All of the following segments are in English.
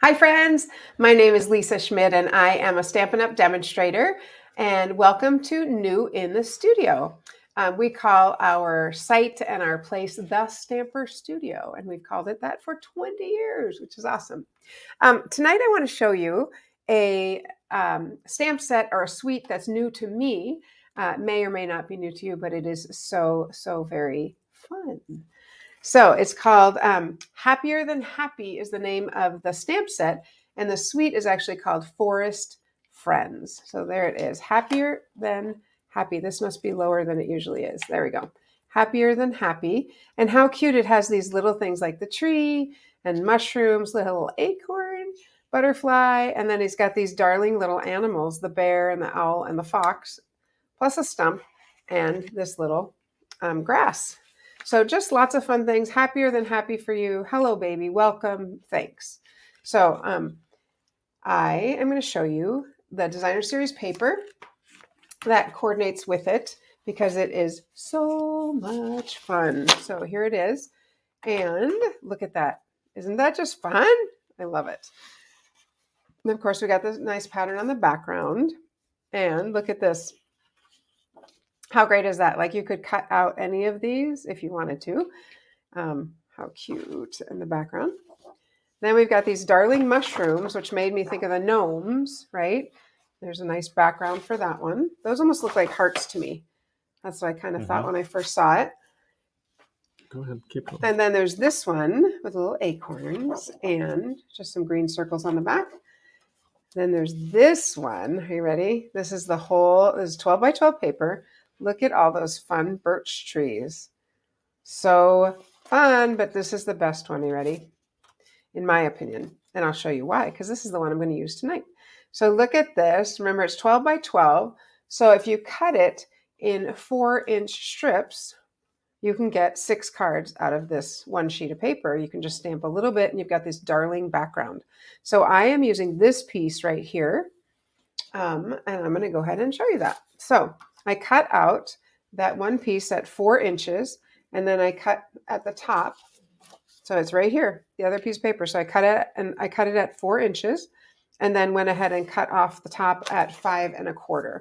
Hi friends, my name is Lisa Schmidt and I am a Stampin' Up! Demonstrator, and welcome to New in the Studio. We call our site and our place the Stamper Studio, and we've called it that for 20 years, which is awesome. Tonight I want to show you a stamp set or a suite that's new to me. May or may not be new to you, but it is so very fun. So it's called Happier Than Happy is the name of the stamp set, and the suite is actually called Forest Friends. So there it is, Happier Than Happy. This must be lower than it usually is. There we go. Happier Than Happy. And how cute it has these little things like the tree and mushrooms, little acorn, butterfly, and then he's got these darling little animals, the bear and the owl and the fox, plus a stump and this little grass. So just lots of fun things. Happier Than Happy for you. Hello, baby. Welcome. Thanks. So I am going to show you the Designer Series paper that coordinates with it because it is so much fun. So here it is. And look at that. Isn't that just fun? I love it. And of course, we got this nice pattern on the background. And look at this. How great is that? Like you could cut out any of these if you wanted to. How cute in the background. Then we've got these darling mushrooms, which made me think of the gnomes, right? There's a nice background for that one. Those almost look like hearts to me. That's what I kind of thought when I first saw it. Go ahead, keep going. And then there's this one with little acorns and just some green circles on the back. Then there's this one. Are you ready? This is 12 by 12 paper. Look at all those fun birch trees. So fun, but this is the best one. Are you ready? In my opinion. And I'll show you why, because this is the one I'm going to use tonight. So look at this. Remember, it's 12 by 12. So if you cut it in 4-inch strips, you can get 6 cards out of this one sheet of paper. You can just stamp a little bit and you've got this darling background. So I am using this piece right here. And I'm going to go ahead and show you that. So I cut out that one piece at 4 inches, and then I cut at the top. So it's right here, the other piece of paper. So I cut it at 4 inches, and then went ahead and cut off the top at 5 1/4.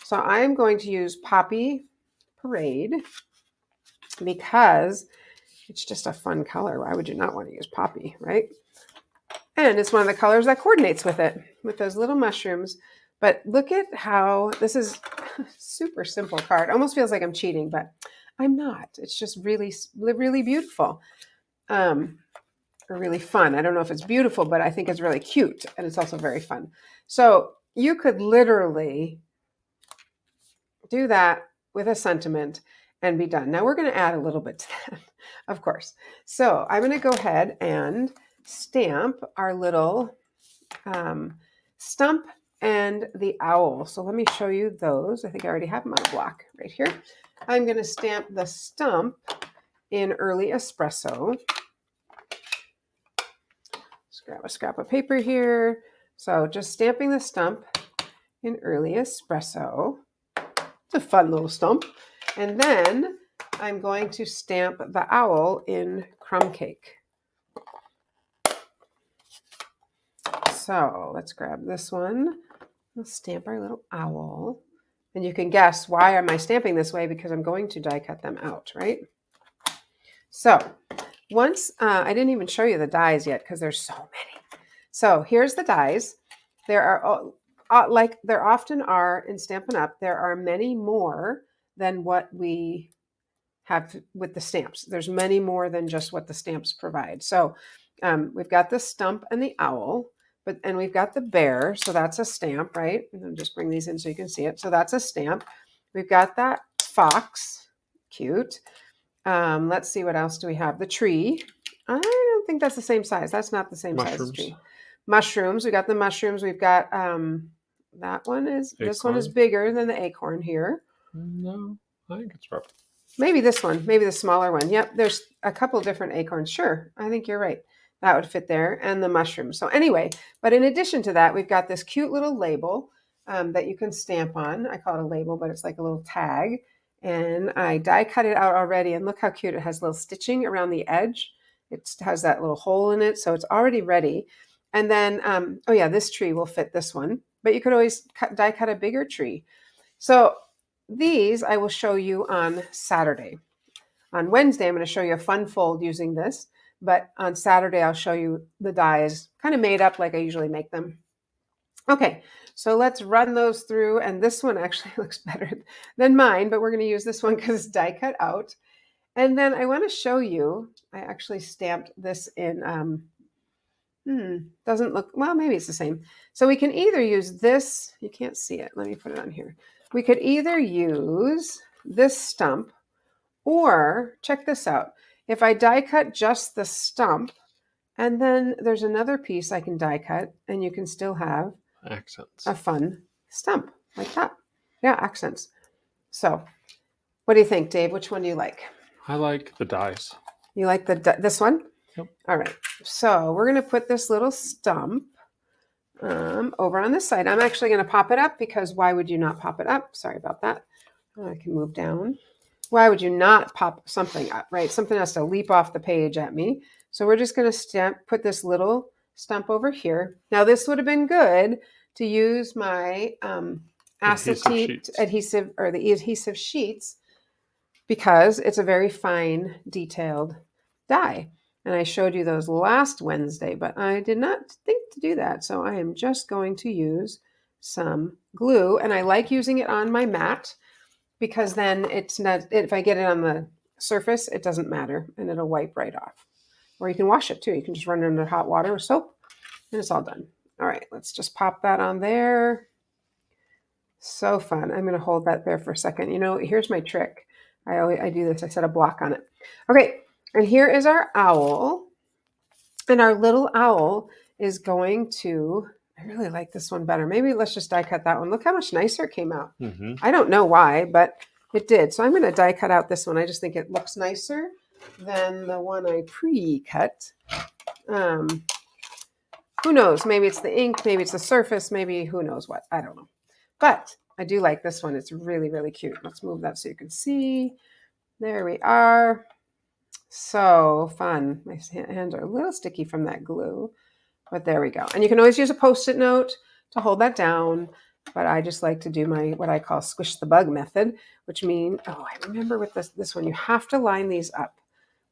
So I am going to use Poppy Parade because it's just a fun color. Why would you not want to use poppy, right? And it's one of the colors that coordinates with it, with those little mushrooms. But look at how this is a super simple card. Almost feels like I'm cheating, but I'm not. It's just really, really beautiful. Or really fun. I don't know if it's beautiful, but I think it's really cute. And it's also very fun. So you could literally do that with a sentiment and be done. Now we're going to add a little bit to that, of course. So I'm going to go ahead and stamp our little stump and the owl. So let me show you those. I think I already have them on a block right here. I'm going to stamp the stump in Early Espresso. Just grab a scrap of paper here. So just stamping the stump in Early Espresso. It's a fun little stump. And then I'm going to stamp the owl in Crumb Cake. So let's grab this one. Let's stamp our little owl. And you can guess, why am I stamping this way? Because I'm going to die cut them out, right? So once, I didn't even show you the dies yet because there's so many. So here's the dies. There are, like there often are in Stampin' Up!, there are many more than what we have with the stamps. There's many more than just what the stamps provide. So we've got the stump and the owl, and we've got the bear. So that's a stamp, right? And then just bring these in so you can see it. So that's a stamp. We've got that fox, cute. Let's see, what else do we have? The tree. I don't think that's the same size. That's not the same size as tree. Mushrooms. We got the mushrooms. We've got that one is acorn. This one is bigger than the acorn here. No, I think it's rough. Maybe this one, maybe the smaller one. Yep, there's a couple different acorns. Sure, I think you're right. That would fit there, and the mushrooms. So anyway, but in addition to that, we've got this cute little label that you can stamp on. I call it a label, but it's like a little tag. And I die cut it out already, and look how cute. It has little stitching around the edge. It has that little hole in it, so it's already ready. And then, oh yeah, this tree will fit this one, but you could always die cut a bigger tree. So these I will show you on Saturday. On Wednesday, I'm going to show you a fun fold using this, but on Saturday, I'll show you the dies kind of made up like I usually make them. Okay, so let's run those through, and this one actually looks better than mine, but we're going to use this one because it's die cut out. And then I want to show you, I actually stamped this in, doesn't look, well, maybe it's the same. So we can either use this, you can't see it, let me put it on here. We could either use this stump, or check this out. If I die cut just the stump, and then there's another piece I can die cut, and you can still have Accents. a fun stump like that. Yeah, accents. So what do you think, Dave? Which one do you like? I like the dies. You like this one? Yep. All right. So we're going to put this little stump over on this side. I'm actually going to pop it up because why would you not pop it up? Sorry about that. I can move down. Why would you not pop something up, right? Something has to leap off the page at me. So we're just going to put this little stump over here. Now this would have been good to use my acetate adhesive or the adhesive sheets because it's a very fine detailed die. And I showed you those last Wednesday, but I did not think to do that. So I am just going to use some glue, and I like using it on my mat because then it's not, if I get it on the surface, it doesn't matter and it'll wipe right off. Or you can wash it too. You can just run it under hot water with soap and it's all done. All right, let's just pop that on there. So fun. I'm going to hold that there for a second. You know, here's my trick. I do this. I set a block on it. Okay, and here is our owl. And our little owl is going to, I really like this one better. Maybe let's just die cut that one. Look how much nicer it came out. Mm-hmm. I don't know why, but it did. So I'm going to die cut out this one. I just think it looks nicer than the one I pre-cut. Who knows? Maybe it's the ink, maybe it's the surface, maybe who knows what. I don't know. But I do like this one. It's really, really cute. Let's move that so you can see. There we are. So fun. My hands are a little sticky from that glue, but there we go. And you can always use a Post-it note to hold that down. But I just like to do my, what I call squish the bug method, which means, oh, I remember with this one, you have to line these up.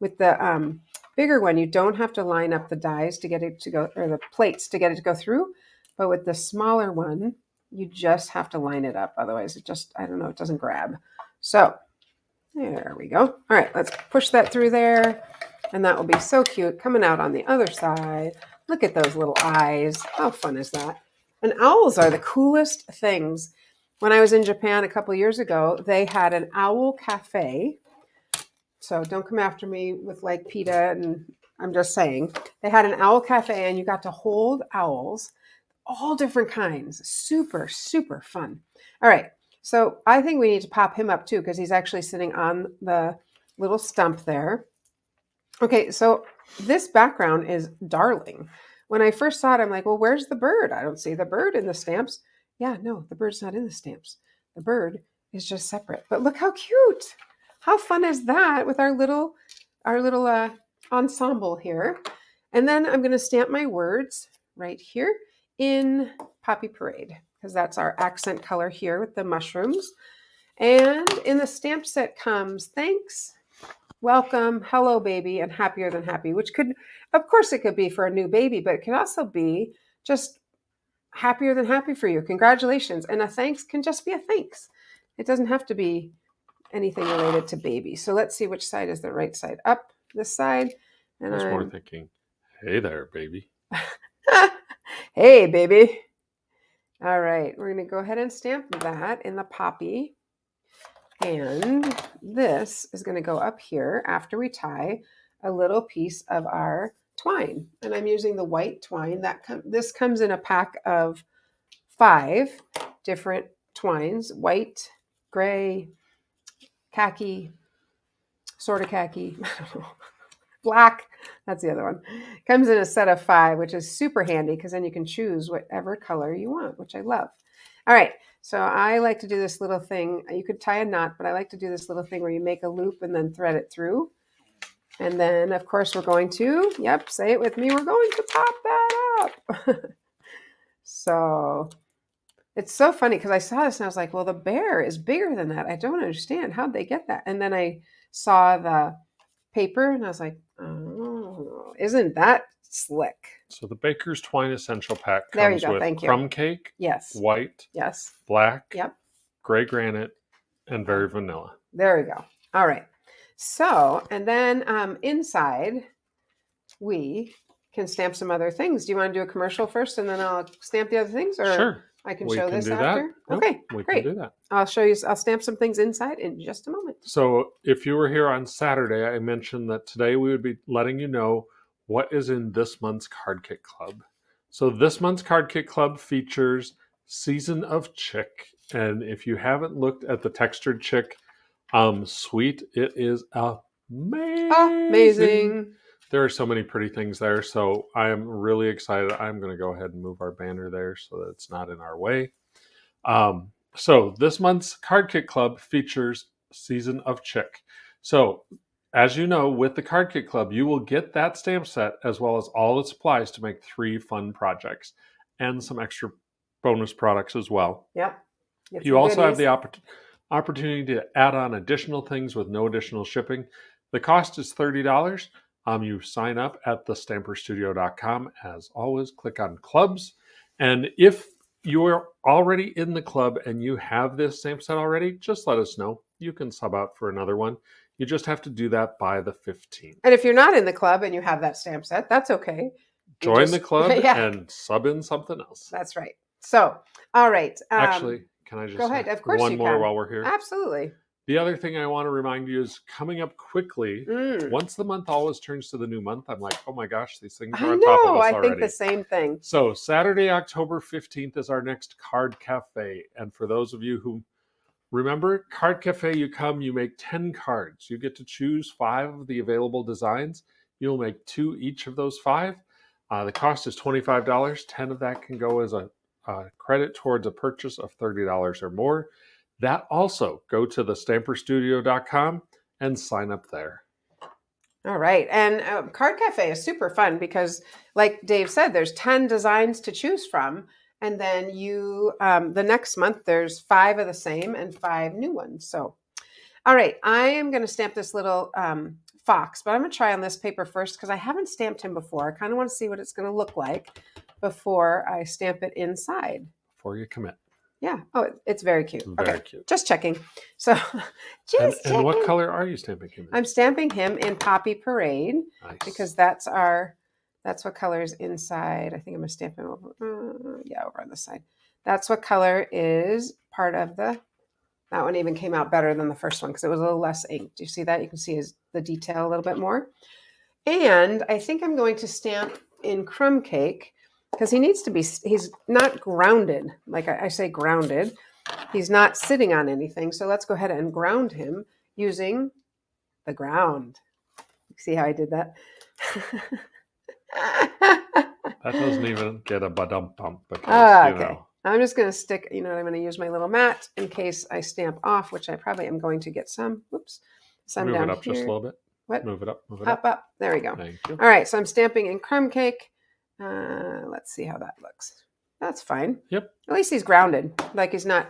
With the bigger one, you don't have to line up the dies to get it to go, or the plates to get it to go through. But with the smaller one, you just have to line it up. Otherwise, it just, I don't know, it doesn't grab. So there we go. All right, let's push that through there. And that will be so cute coming out on the other side. Look at those little eyes. How fun is that? And owls are the coolest things. When I was in Japan a couple years ago, they had an owl cafe. So don't come after me with like PETA, and I'm just saying. They had an owl cafe and you got to hold owls, all different kinds. Super, super fun. All right. So I think we need to pop him up too because he's actually sitting on the little stump there. Okay, so this background is darling. When I first saw it, I'm like, well, where's the bird? I don't see the bird in the stamps. Yeah, no, the bird's not in the stamps. The bird is just separate. But look how cute. How fun is that with our little ensemble here? And then I'm going to stamp my words right here in Poppy Parade because that's our accent color here with the mushrooms. And in the stamp set comes thanks, welcome, hello baby, and happier than happy, which could, of course it could be for a new baby, but it can also be just happier than happy for you. Congratulations. And a thanks can just be a thanks. It doesn't have to be anything related to baby. So let's see which side is the right side. Up this side. And I was more thinking, hey there, baby. Hey, baby. All right. We're going to go ahead and stamp that in the poppy. And this is going to go up here after we tie a little piece of our twine. And I'm using the white twine. This comes in a pack of 5 different twines. White, gray, khaki, sort of khaki, black. That's the other one. Comes in a set of 5, which is super handy because then you can choose whatever color you want, which I love. All right. So I like to do this little thing. You could tie a knot, but I like to do this little thing where you make a loop and then thread it through. And then, of course, we're going to, yep, say it with me. We're going to pop that up. So it's so funny because I saw this and I was like, well, the bear is bigger than that. I don't understand. How'd they get that? And then I saw the paper and I was like, oh, isn't that slick? So the Baker's Twine Essential Pack There you comes go. with Thank you. crumb cake, Yes. white, Yes. black, Yep. gray granite, and very vanilla. There we go. All right. So, and then inside, we can stamp some other things. Do you want to do a commercial first and then I'll stamp the other things? Or Sure. I can We show can this do that. after? Nope, Okay, we great. can do that. I'll show you. I'll stamp some things inside in just a moment. So if you were here on Saturday, I mentioned that today we would be letting you know what is in this month's Card Kit Club. So this month's Card Kit Club features Season of Chick. And if you haven't looked at the textured chick suite, it is amazing. There are so many pretty things there. So I am really excited. I'm going to go ahead and move our banner there so that it's not in our way. So this month's Card Kit Club features Season of Chick. So as you know, with the Card Kit Club, you will get that stamp set as well as all the supplies to make 3 fun projects and some extra bonus products as well. Yep. You also have the opportunity to add on additional things with no additional shipping. The cost is $30. You sign up at thestamperstudio.com. As always, click on clubs. And if you're already in the club and you have this stamp set already, just let us know. You can sub out for another one. You just have to do that by the 15th. And if you're not in the club and you have that stamp set, that's okay. Join the club and sub in something else. That's right. So, all right. Actually, can I just go ahead? Of course, one you more can. while we're here? Absolutely. The other thing I want to remind you is coming up quickly. Once the month always turns to the new month, I'm like, oh my gosh, these things are on top of us already. I think the same thing. So Saturday, October 15th is our next Card Cafe. And for those of you who remember, Card Cafe, you come, you make 10 cards. You get to choose 5 of the available designs. You'll make 2 each of those 5. The cost is $25. 10 of that can go as a credit towards a purchase of $30 or more. That also, go to thestamperstudio.com and sign up there. All right. And Card Cafe is super fun because, like Dave said, there's 10 designs to choose from. And then you, the next month, there's 5 of the same and 5 new ones. So, all right, I am going to stamp this little fox, but I'm going to try on this paper first because I haven't stamped him before. I kind of want to see what it's going to look like before I stamp it inside. Before you commit. Yeah. Oh, it's very cute. Very cute. Just checking. So, and what color are you stamping him in? I'm stamping him in Poppy Parade. Nice. Because that's what color is inside. I think I'm going to stamp him over. Over on the side. That's what color is part of that one even came out better than the first one because it was a little less ink. Do you see that? You can see the detail a little bit more. And I think I'm going to stamp in Crumb Cake because he's not grounded. Like I say grounded. He's not sitting on anything. So let's go ahead and ground him using the ground. See how I did that? That doesn't even get a ba-dum bump because, okay. I'm just going to stick, I'm going to use my little mat in case I stamp off, which I probably am going to get some. Whoops. Some move down it up here. just a little bit. What? Move it up. Up. There we go. Thank you. All right. So I'm stamping in Crumb Cake. Let's see how that looks. That's fine. Yep. At least he's grounded. Like he's not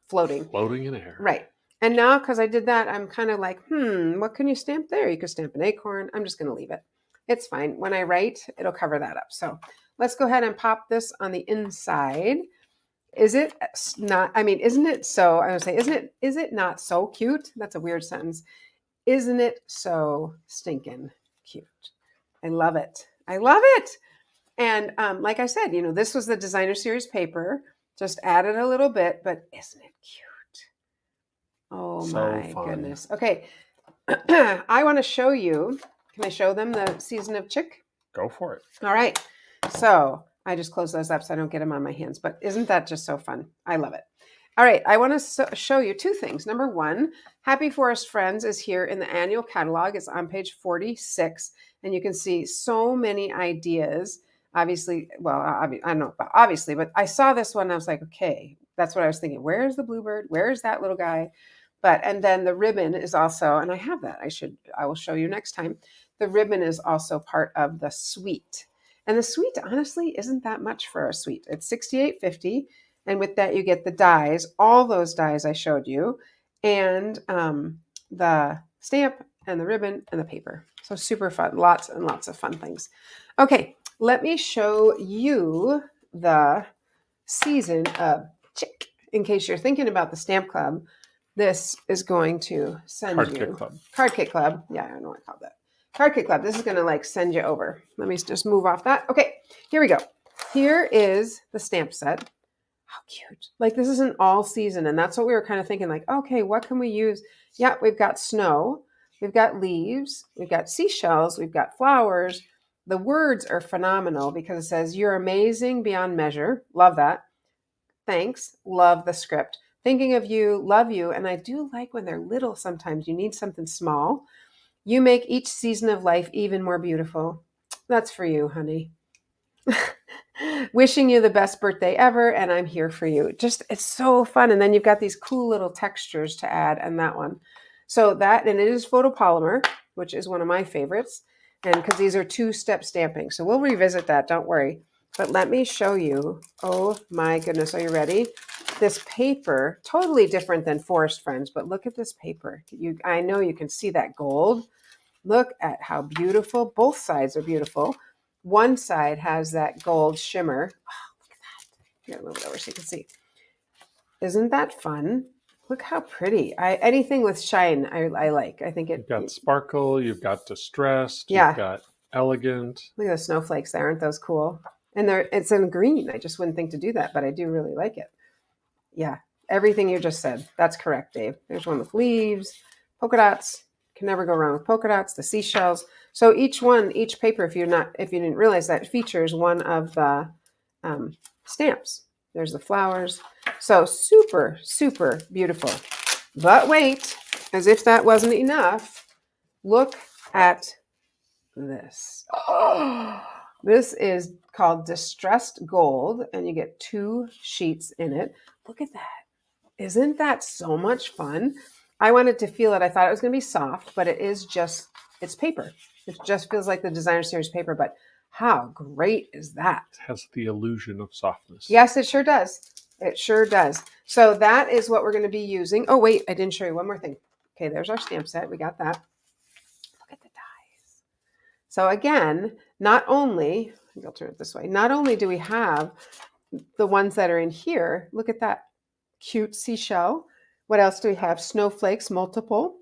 floating. Floating in air. Right. And now, because I did that, I'm kind of like, what can you stamp there? You could stamp an acorn. I'm just going to leave it. It's fine. When I write, it'll cover that up. So let's go ahead and pop this on the inside. Is it not, isn't it so, I would say, is it not so cute? That's a weird sentence. Isn't it so stinking cute? I love it. I love it. And like I said, this was the Designer Series paper. Just added a little bit, but isn't it cute? Oh so my fun. Goodness. Okay. I want to show you. Can I show them the Season of Chick? Go for it. All right. So I just close those up so I don't get them on my hands. But isn't that just so fun? I love it. All right. I want to show you 2 things. Number 1, Happy Forest Friends is here in the annual catalog. It's on page 46. And you can see so many ideas. Obviously, well, I don't know about obviously, but I saw this one and I was like, okay, that's what I was thinking. Where's the bluebird? Where's that little guy? And then the ribbon is also, and I have that. I will show you next time. The ribbon is also part of the suite. And the suite, honestly, isn't that much for a suite. It's $68.50. And with that, you get the dies, all those dies I showed you, and the stamp and the ribbon and the paper. So super fun. Lots and lots of fun things. Okay, let me show you the season of chick. In case you're thinking about the Stamp Club, this is going to send Card you. Kit Club. Card Kit Club. Yeah, I don't know what I called that. Card Kit Club. This is going to like send you over. Let me just move off that. Okay, here we go. Here is the stamp set. How cute. Like this is an all season. And that's what we were kind of thinking like, okay, what can we use? Yeah, we've got snow. We've got leaves. We've got seashells. We've got flowers. The words are phenomenal because it says, "You're amazing beyond measure." Love that. Thanks. Love the script. Thinking of you. Love you. And I do like when they're little sometimes. You need something small. You make each season of life even more beautiful. That's for you, honey. Wishing you the best birthday ever, and I'm here for you. Just, it's so fun. And then you've got these cool little textures to add, and that one. So that, and it is photopolymer, which is one of my favorites. And because these are two-step stamping. So we'll revisit that, don't worry. But let me show you. Oh my goodness, are you ready? This paper, totally different than Forest Friends, but look at this paper. I know you can see that gold. Look at how beautiful. Both sides are beautiful. One side has that gold shimmer. Oh, look at that. Here, move it over so you can see. Isn't that fun? Look how pretty. Anything with shine, I like. I think it. You've got sparkle. You've got distressed. Yeah. You've got elegant. Look at the snowflakes there. Aren't those cool? And it's in green. I just wouldn't think to do that, but I do really like it. Yeah. Everything you just said. That's correct, Dave. There's one with leaves, polka dots. Can never go wrong with polka dots, the seashells. So each paper, if you didn't realize that, features one of the stamps. There's the flowers. So super, super beautiful. But wait, as if that wasn't enough, look at this. Oh, this is called Distressed Gold, and you get 2 sheets in it. Look at that. Isn't that so much fun? I wanted to feel it. I thought it was going to be soft, but it's paper. It just feels like the Designer Series paper, but how great is that? It has the illusion of softness. Yes, it sure does. It sure does. So that is what we're going to be using. Oh, wait, I didn't show you one more thing. Okay, there's our stamp set. We got that. Look at the dies. So again, I'll turn it this way. Not only do we have the ones that are in here, look at that cute seashell. What else do we have? Snowflakes, multiple.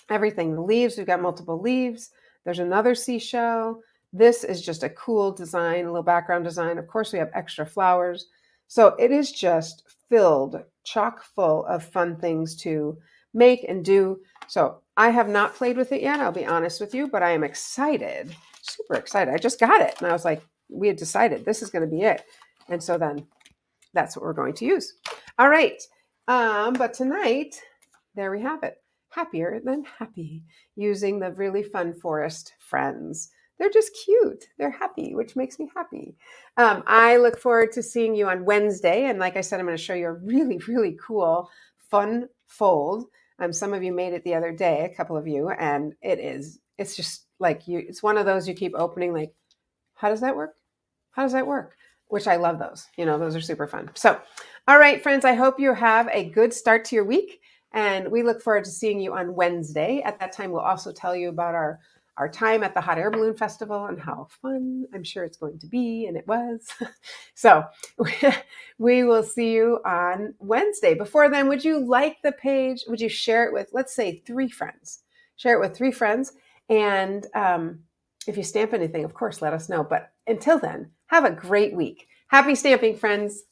Everything. The leaves, we've got multiple leaves. There's another seashell. This is just a cool design, a little background design. Of course, we have extra flowers. So it is just filled, chock full of fun things to make and do. So I have not played with it yet, I'll be honest with you, but I am excited, super excited. I just got it. And I was like, we had decided this is going to be it. And so then that's what we're going to use. All right. But tonight, there we have it. Happier than happy, using the really fun Forest Friends. They're just cute. They're happy, which makes me happy. I look forward to seeing you on Wednesday. And like I said, I'm going to show you a really, really cool, fun fold. Some of you made it the other day, a couple of you, and it's just like it's one of those you keep opening like, how does that work? How does that work? Which I love those. Those are super fun. So, all right, friends, I hope you have a good start to your week. And we look forward to seeing you on Wednesday. At that time, we'll also tell you about our time at the Hot Air Balloon Festival and how fun I'm sure it's going to be. And it was. So we will see you on Wednesday. Before then, would you like the page? Would you share it with, let's say, 3 friends? Share it with 3 friends. And if you stamp anything, of course, let us know. But until then, have a great week. Happy stamping, friends.